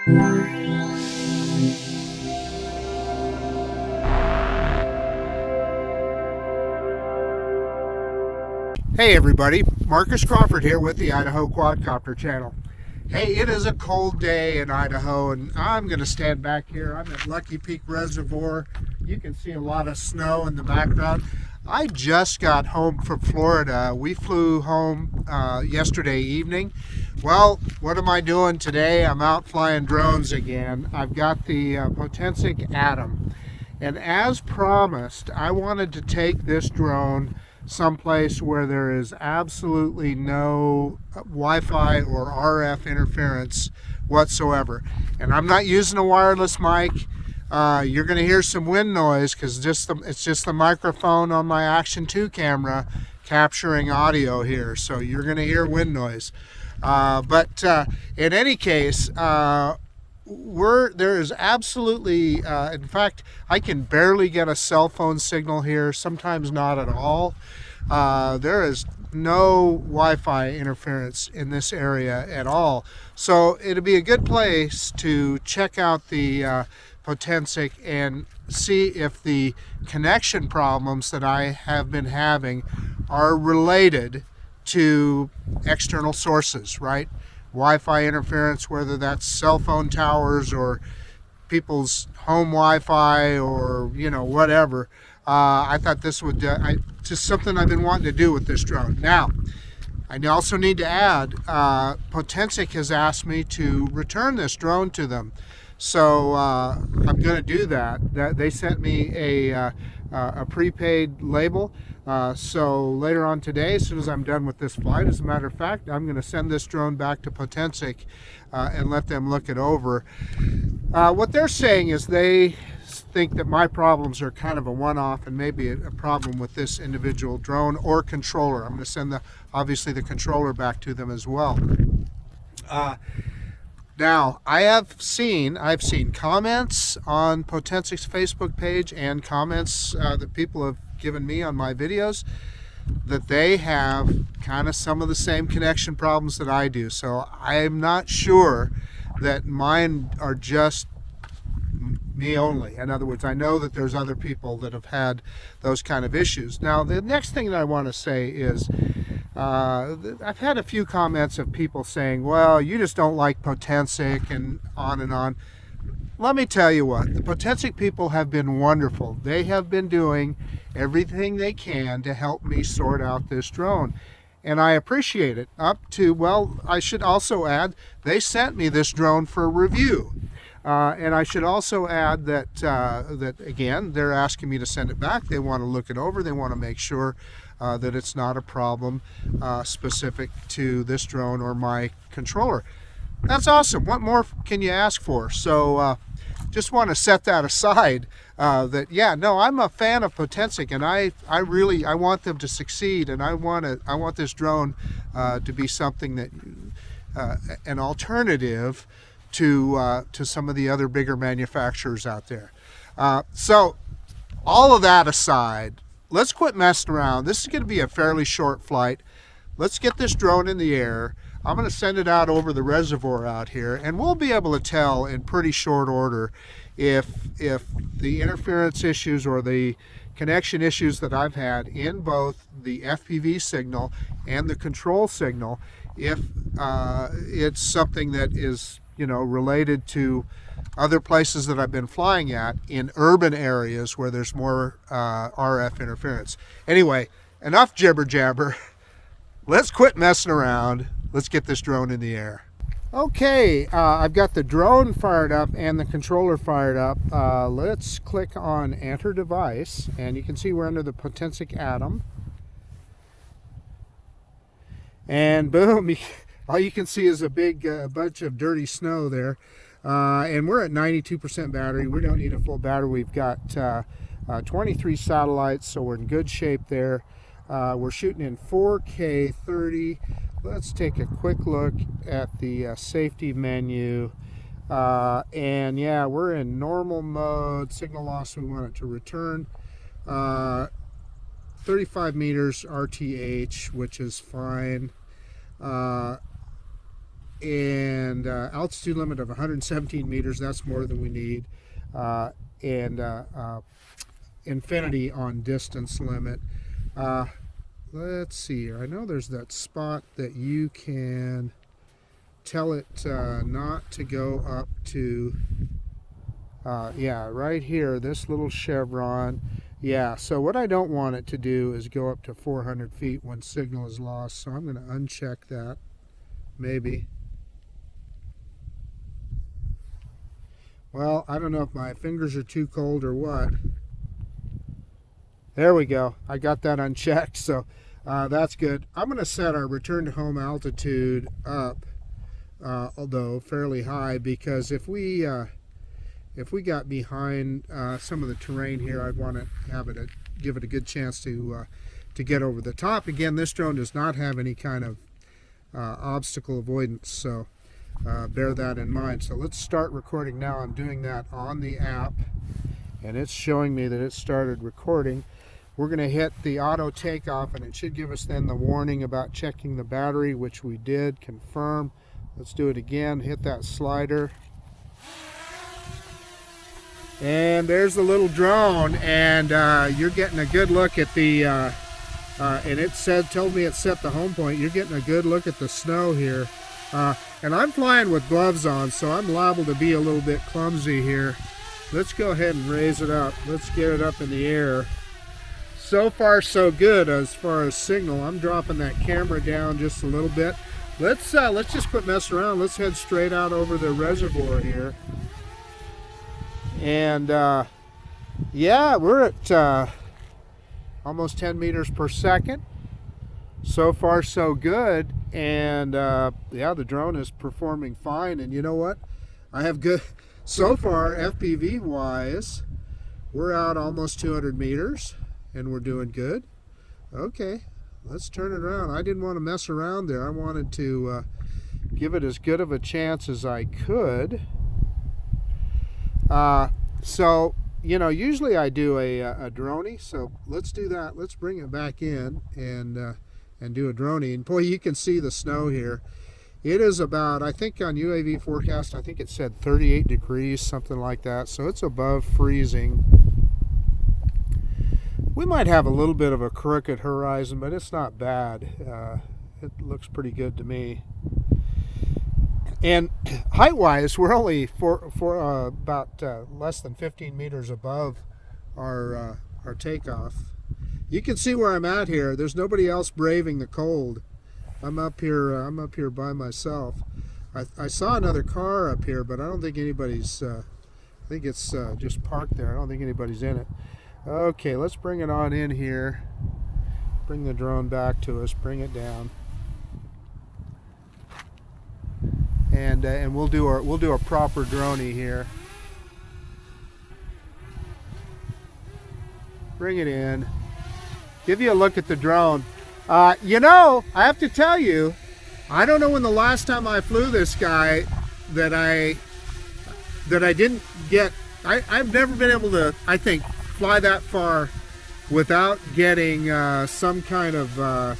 Hey everybody, Marcus Crawford here with the Idaho Quadcopter channel. Hey, it is a cold day in Idaho and I'm going to stand back here. I'm at Lucky Peak Reservoir. You can see a lot of snow in the background. I just got home from Florida. We flew home yesterday evening. Well, what am I doing today? I'm out flying drones again. I've got the Potensic Atom. And as promised, I wanted to take this drone someplace where there is absolutely no Wi-Fi or RF interference whatsoever. And I'm not using a wireless mic. You're going to hear some wind noise because it's just the microphone on my Action 2 camera capturing audio here. So you're going to hear wind noise. But in any case, there is absolutely, in fact, I can barely get a cell phone signal here, sometimes not at all. There is no Wi-Fi interference in this area at all. So it'd be a good place to check out the Potensic and see if the connection problems that I have been having are related to external sources, right? Wi-Fi interference, whether that's cell phone towers or people's home Wi-Fi or whatever. I thought this would just something I've been wanting to do with this drone. Now, I also need to add, Potensic has asked me to return this drone to them, so I'm going to do that. They sent me a prepaid label. So later on today, as soon as I'm done with this flight, as a matter of fact, I'm going to send this drone back to Potensic and let them look it over. What they're saying is they think that my problems are kind of a one-off and maybe a problem with this individual drone or controller. I'm going to send obviously the controller back to them as well. Now, I've seen comments on Potensic's Facebook page and comments that people have given me on my videos that they have kind of some of the same connection problems that I do. So I'm not sure that mine are just me only. In other words, I know that there's other people that have had those kind of issues. Now, the next thing that I want to say is I've had a few comments of people saying, well, you just don't like Potensic and on and on. Let me tell you what, the Potensic people have been wonderful. They have been doing everything they can to help me sort out this drone. And I appreciate it. Well, I should also add, they sent me this drone for review. And I should also add that again, they're asking me to send it back. They want to look it over. They want to make sure that it's not a problem specific to this drone or my controller. That's awesome. What more can you ask for? So just want to set that aside. I'm a fan of Potensic, and I want them to succeed, and I want this drone to be something that an alternative to some of the other bigger manufacturers out there. So all of that aside, let's quit messing around. This is going to be a fairly short flight. Let's get this drone in the air. I'm going to send it out over the reservoir out here, and we'll be able to tell in pretty short order if the interference issues or the connection issues that I've had in both the FPV signal and the control signal, if it's something that is related to other places that I've been flying at in urban areas where there's more RF interference. Anyway, enough jibber jabber. Let's quit messing around. Let's get this drone in the air. Okay, I've got the drone fired up and the controller fired up. Let's click on enter device, and you can see we're under the Potensic Atom. And boom, all you can see is a big bunch of dirty snow there. And we're at 92% battery. We don't need a full battery. We've got 23 satellites, so we're in good shape there. We're shooting in 4K 30. Let's take a quick look at the safety menu. And yeah, we're in normal mode. Signal loss, we want it to return. 35 meters RTH, which is fine. and altitude limit of 117 meters. That's more than we need. And infinity on distance limit. Let's see here. I know there's that spot that you can tell it not to go up to. Yeah, right here, this little chevron. Yeah, so what I don't want it to do is go up to 400 feet when signal is lost. So I'm going to uncheck that. Maybe. Well, I don't know if my fingers are too cold or what. There we go. I got that unchecked, so that's good. I'm going to set our return to home altitude up, although fairly high, because if we got behind some of the terrain here, I'd want to have it give it a good chance to get over the top. Again, this drone does not have any kind of obstacle avoidance, so bear that in mind. So let's start recording now. I'm doing that on the app, and it's showing me that it started recording. We're going to hit the auto takeoff, and it should give us then the warning about checking the battery, which we did. Confirm. Let's do it again. Hit that slider. And there's the little drone, and you're getting a good look at the, and it told me it set the home point. You're getting a good look at the snow here. And I'm flying with gloves on, so I'm liable to be a little bit clumsy here. Let's go ahead and raise it up. Let's get it up in the air. So far, so good as far as signal. I'm dropping that camera down just a little bit. Let's just quit messing around. Let's head straight out over the reservoir here. And yeah, we're at almost 10 meters per second. So far, so good. And yeah, the drone is performing fine. And you know what? I have good, so far, FPV wise, we're out almost 200 meters and we're doing good. Okay, let's turn it around. I didn't want to mess around there. I wanted to give it as good of a chance as I could. So, you know, usually I do a droney, so let's do that. Let's bring it back in and do a droney. And boy, you can see the snow here. It is about, I think on UAV forecast, I think it said 38 degrees, something like that. So it's above freezing. We might have a little bit of a crooked horizon, but it's not bad. It looks pretty good to me. And height-wise, we're only about less than 15 meters above our takeoff. You can see where I'm at here. There's nobody else braving the cold. I'm up here by myself. I saw another car up here, but I don't think anybody's. I think it's just parked there. I don't think anybody's in it. Okay, let's bring it on in here. Bring the drone back to us. Bring it down. And we'll do a proper droney here. Bring it in. Give you a look at the drone. You know, I have to tell you, I don't know when the last time I flew this guy that I didn't get. I've never been able to, I think, fly that far without getting some kind of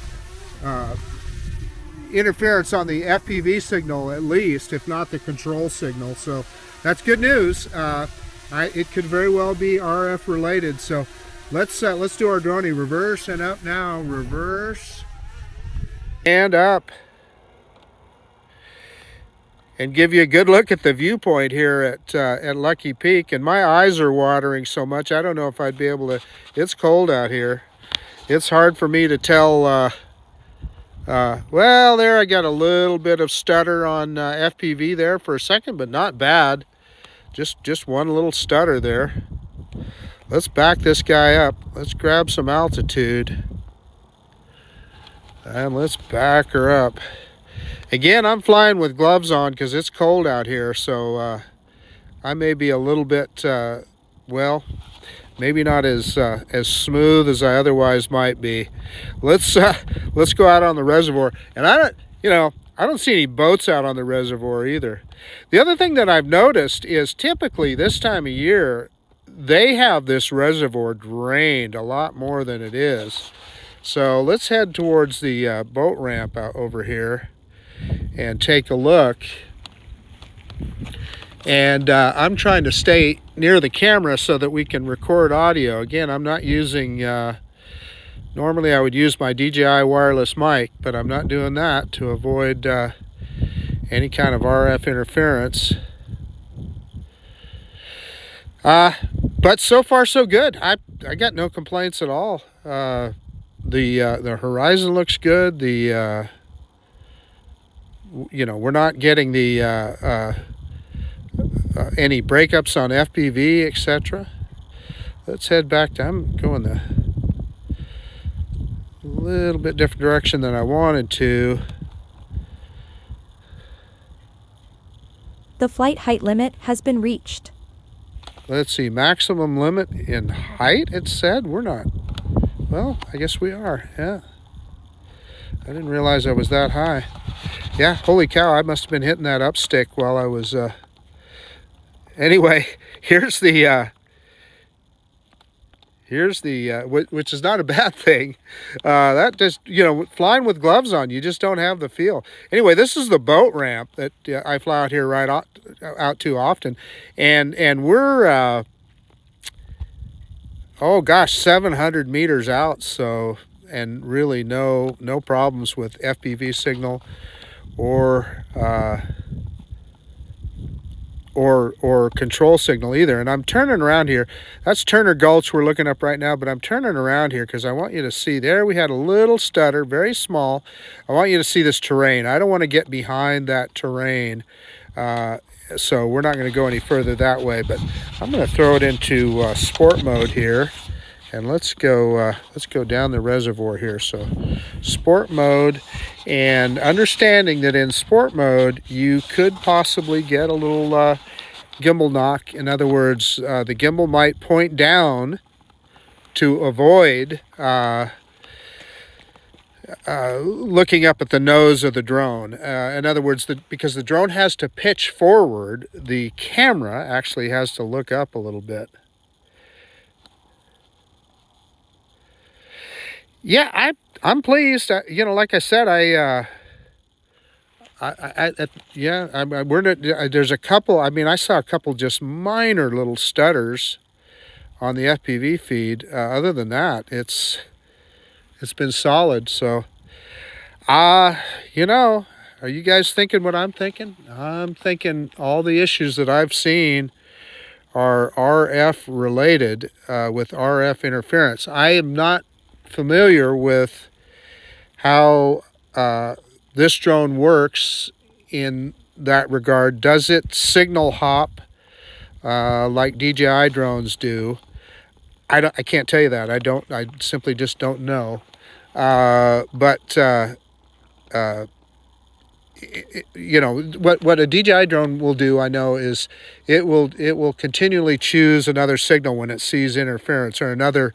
interference on the FPV signal, at least, if not the control signal. So that's good news. It could very well be RF related. So let's do our droney. Reverse and up now. Reverse and up. And give you a good look at the viewpoint here at Lucky Peak. And my eyes are watering so much, I don't know if I'd be able to. It's cold out here. It's hard for me to tell. Well, there I got a little bit of stutter on FPV there for a second, but not bad. Just one little stutter there. Let's back this guy up. Let's grab some altitude. And let's back her up. Again, I'm flying with gloves on because it's cold out here, so I may be a little bit, well, maybe not as smooth as I otherwise might be. Let's go out on the reservoir, and I don't see any boats out on the reservoir either. The other thing that I've noticed is typically this time of year they have this reservoir drained a lot more than it is. So let's head towards the boat ramp out over here. and take a look. And I'm trying to stay near the camera so that we can record audio. Again, I'm not using, normally I would use my DJI wireless mic, but I'm not doing that to avoid any kind of RF interference. But so far so good. I got no complaints at all. The horizon looks good. The you know, we're not getting the any breakups on FPV, etc. Let's head back to, I'm going a little bit different direction than I wanted to. The flight height limit has been reached. Let's see, maximum limit in height, it said. We're not, well, I guess we are, yeah. I didn't realize I was that high. Yeah, holy cow, I must have been hitting that up stick while I was, anyway, here's the, which is not a bad thing. That just, you know, flying with gloves on, you just don't have the feel. Anyway, this is the boat ramp that I fly out here right out to often. And we're, oh gosh, 700 meters out. So, and really no problems with FPV signal or control signal either. And I'm turning around here. That's Turner Gulch we're looking up right now, but I'm turning around here because I want you to see there we had a little stutter, very small. I want you to see this terrain. I don't want to get behind that terrain. So we're not going to go any further that way, but I'm going to throw it into sport mode here. And let's go down the reservoir here. So sport mode, and understanding that in sport mode you could possibly get a little gimbal knock. In other words, the gimbal might point down to avoid looking up at the nose of the drone. In other words, because the drone has to pitch forward, the camera actually has to look up a little bit. Yeah, I'm pleased. You know, like I said, there's a couple. I mean, I saw a couple just minor little stutters on the FPV feed. Other than that, it's been solid. So, you know, are you guys thinking what I'm thinking? I'm thinking all the issues that I've seen are RF related with RF interference. I am not familiar with how this drone works in that regard. Does it signal hop like DJI drones do? I can't tell you that. I simply just don't know. You know, what a DJI drone will do, I know, is it will continually choose another signal when it sees interference, or another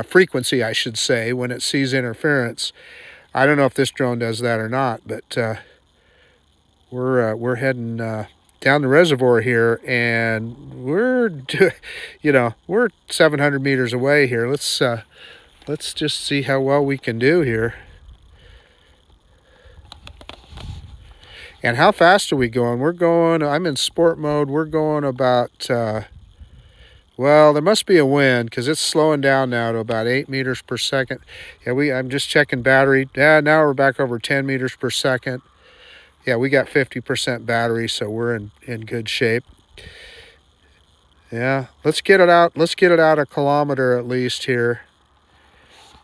frequency, I should say, when it sees interference. I don't know if this drone does that or not, but we're heading down the reservoir here, and we're 700 meters away here. Let's just see how well we can do here. And how fast are we going? We're going, I'm in sport mode. We're going about, well, there must be a wind because it's slowing down now to about 8 meters per second. Yeah, I'm just checking battery. Yeah, now we're back over 10 meters per second. Yeah, we got 50% battery, so we're in good shape. Yeah, let's get it out. Let's get it out a kilometer at least here.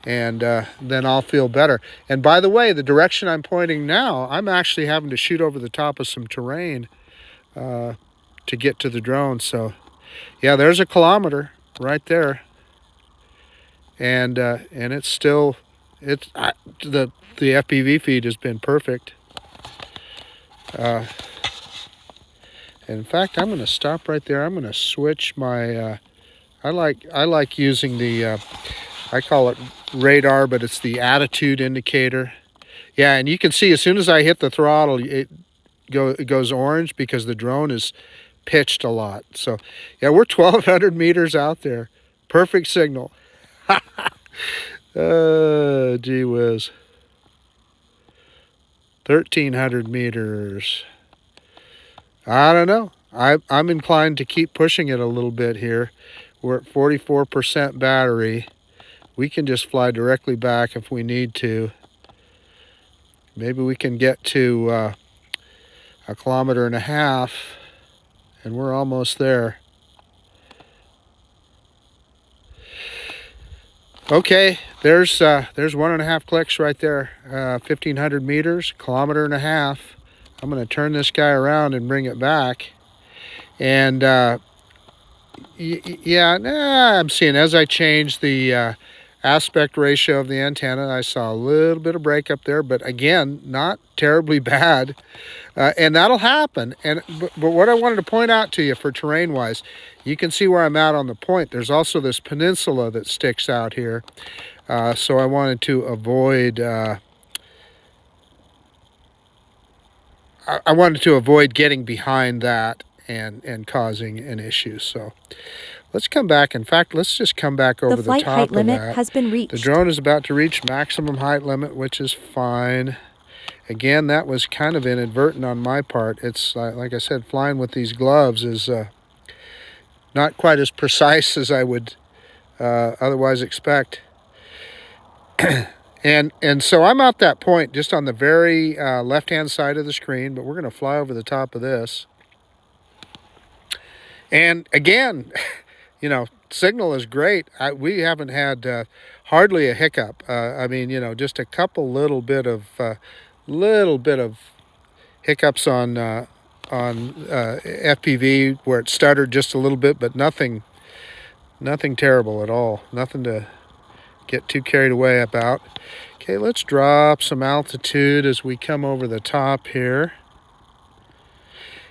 And then I'll feel better. And by the way, the direction I'm pointing now, I'm actually having to shoot over the top of some terrain to get to the drone. So, yeah, there's a kilometer right there, and it's still the FPV feed has been perfect. In fact, I'm going to stop right there. I'm going to switch my. I like using the. I call it radar, but it's the attitude indicator. Yeah, and you can see as soon as I hit the throttle, it goes orange because the drone is pitched a lot. So, yeah, we're 1,200 meters out there. Perfect signal. Gee whiz. 1,300 meters. I don't know. I'm inclined to keep pushing it a little bit here. We're at 44% battery. We can just fly directly back if we need to. Maybe we can get to 1.5 kilometers, and we're almost there. Okay, there's 1.5 clicks right there. 1,500 meters, 1.5 kilometers. I'm going to turn this guy around and bring it back. And I'm seeing as I change the aspect ratio of the antenna, I saw a little bit of break up there, but again, not terribly bad. And that'll happen. But what I wanted to point out to you for terrain wise, you can see where I'm at on the point. There's also this peninsula that sticks out here. So I wanted to avoid getting behind that and causing an issue. So let's come back. In fact, let's just come back over the top of that. The flight height limit has been reached. The drone is about to reach maximum height limit, which is fine. Again, that was kind of inadvertent on my part. It's like I said, flying with these gloves is not quite as precise as I would otherwise expect. And so I'm at that point just on the very left-hand side of the screen, but we're going to fly over the top of this. And again, signal is great. We haven't had hardly a hiccup. Just a couple little bit of hiccups on FPV where it stuttered just a little bit, but nothing terrible at all. Nothing to get too carried away about. Okay, let's drop some altitude as we come over the top here.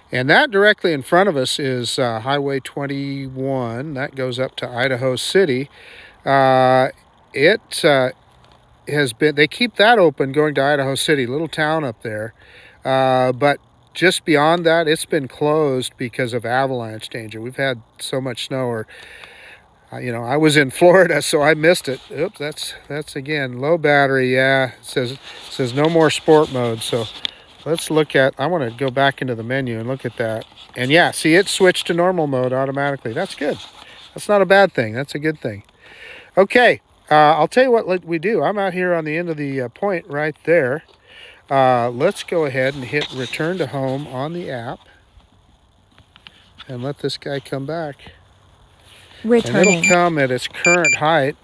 And that directly in front of us is Highway 21. That goes up to Idaho City. It has been, they keep that open going to Idaho City, little town up there. But just beyond that, it's been closed because of avalanche danger. We've had so much snow, or I was in Florida, so I missed it. Oops, that's again low battery. Yeah, it says no more sport mode. So let's look at. I want to go back into the menu and look at that. And yeah, see, it switched to normal mode automatically. That's good. That's not a bad thing. That's a good thing. Okay, I'll tell you what we do. I'm out here on the end of the point right there. Let's go ahead and hit return to home on the app and let this guy come back. Returning. And it'll come at its current height,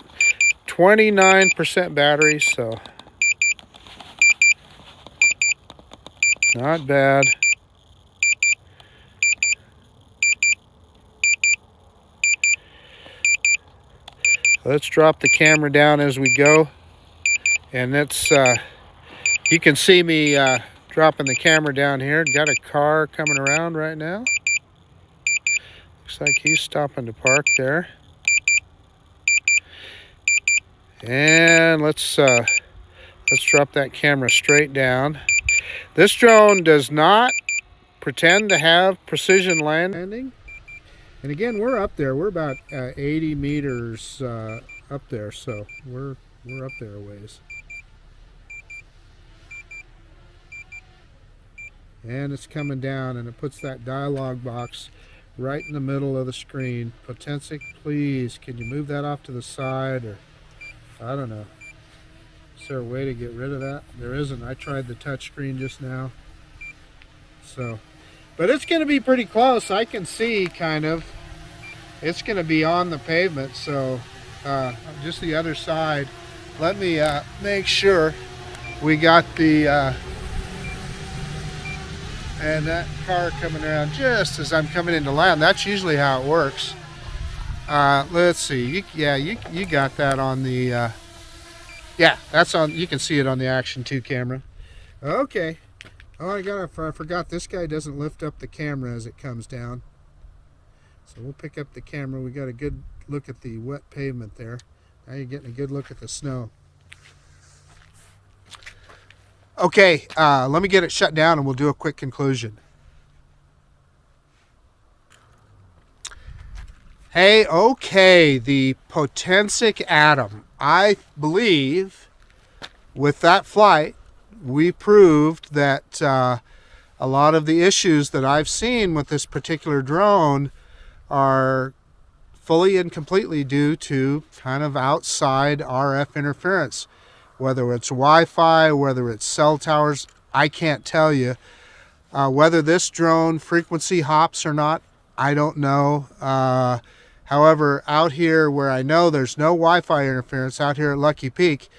29% battery, so not bad. Let's drop the camera down as we go, and that's you can see me dropping the camera down here. Got a car coming around right now. Looks like he's stopping to park there. And let's drop that camera straight down. This drone does not pretend to have precision landing. And again, we're up there. We're about 80 meters up there, so we're up there a ways. And it's coming down, and it puts that dialog box right in the middle of the screen. Potensic, please, can you move that off to the side? Or I don't know. Is there a way to get rid of that? There isn't. I tried the touch screen just now. So, but it's going to be pretty close. I can see kind of. It's going to be on the pavement, so just the other side. Let me make sure we got the and that car coming around just as I'm coming into land. That's usually how it works. Let's see. You got that on the yeah, that's on. You can see it on the Action 2 camera. Okay. Oh, I forgot this guy doesn't lift up the camera as it comes down. So we'll pick up the camera. We got a good look at the wet pavement there. Now you're getting a good look at the snow. Okay, let me get it shut down and we'll do a quick conclusion. Hey, okay, the Potensic Atom. I believe with that flight, we proved that a lot of the issues that I've seen with this particular drone are fully and completely due to kind of outside RF interference. Whether it's Wi-Fi, whether it's cell towers, I can't tell you. Whether this drone frequency hops or not, I don't know. However, out here where I know there's no Wi-Fi interference, out here at Lucky Peak,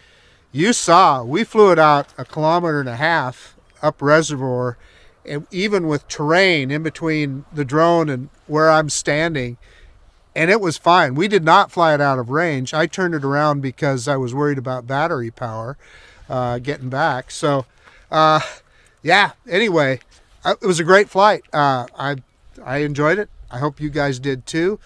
you saw, we flew it out 1.5 kilometers up reservoir, and even with terrain in between the drone and where I'm standing, and it was fine. We did not fly it out of range. I turned it around because I was worried about battery power getting back. So, yeah, anyway, it was a great flight. I enjoyed it. I hope you guys did too.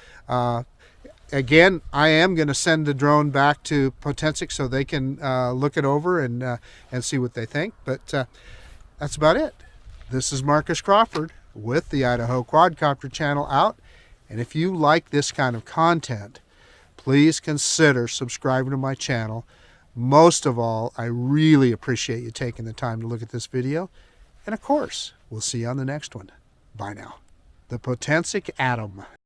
Again, I am going to send the drone back to Potensic so they can look it over and see what they think. But that's about it. This is Marcus Crawford with the Idaho Quadcopter channel out. And if you like this kind of content, please consider subscribing to my channel. Most of all, I really appreciate you taking the time to look at this video. And of course, we'll see you on the next one. Bye now. The Potensic Atom.